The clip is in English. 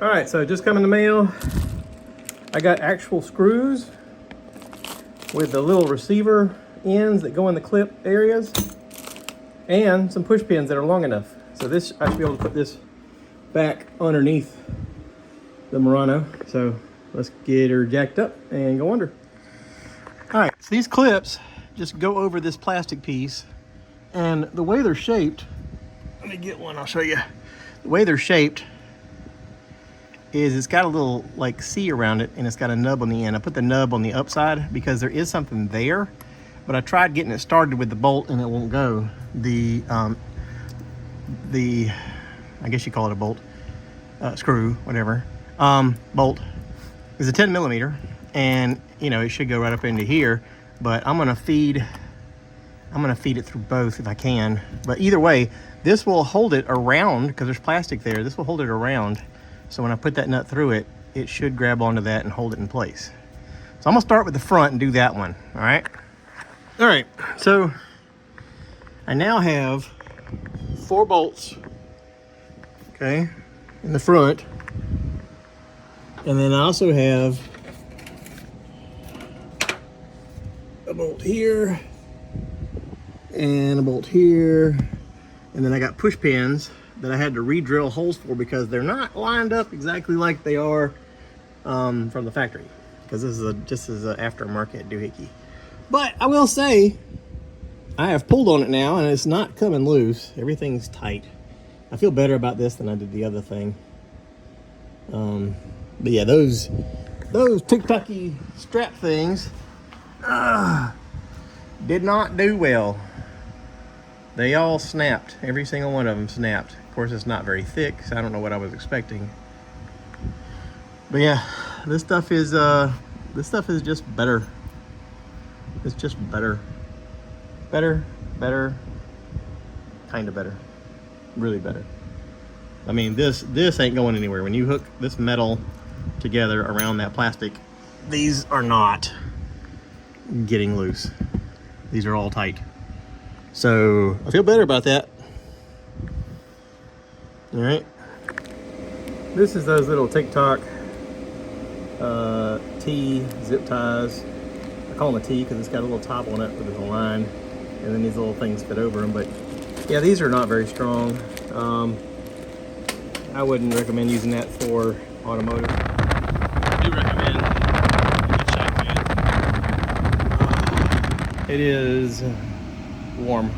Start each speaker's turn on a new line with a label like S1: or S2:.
S1: All right, so just come in the mail. I got actual screws with the little receiver ends that go in the clip areas and some push pins that are long enough. So this, I should be able to put this back underneath the Murano. So let's get her jacked up and go under. All right, so these clips just go over this plastic piece, and the way they're shaped, let me get one, I'll show you. The way they're shaped is it's got a little like C around it, and it's got a nub on the end. I put the nub on the upside because there is something there, but I tried getting it started with the bolt and it won't go. The I guess you call it a bolt, screw, whatever. Bolt is a 10 millimeter, and you know, it should go right up into here, but I'm gonna feed it through both if I can. But either way, this will hold it around because there's plastic there. This will hold it around. So when I put that nut through it, it should grab onto that and hold it in place. So I'm gonna start with the front and do that one, all right? All right, so I now have 4 bolts, okay, in the front. And then I also have a bolt here and a bolt here. And then I got push pins that I had to re-drill holes for because they're not lined up exactly like they are from the factory. Because this is just as an aftermarket doohickey. But I will say, I have pulled on it now and it's not coming loose. Everything's tight. I feel better about this than I did the other thing. But yeah, those tic-tacky strap things did not do well. They all snapped. Every single one of them snapped. Of course, it's not very thick, so I don't know what I was expecting. But yeah, this stuff is just better. It's just better. Better, kind of better. Really better. I mean, this ain't going anywhere. When you hook this metal together around that plastic, these are not getting loose. These are all tight. So I feel better about that. All right. This is those little TikTok T zip ties. I call them a T because it's got a little top on it with a line, and then these little things fit over them. But yeah, these are not very strong. I wouldn't recommend using that for automotive. I do recommend a good shop fan. It is warm.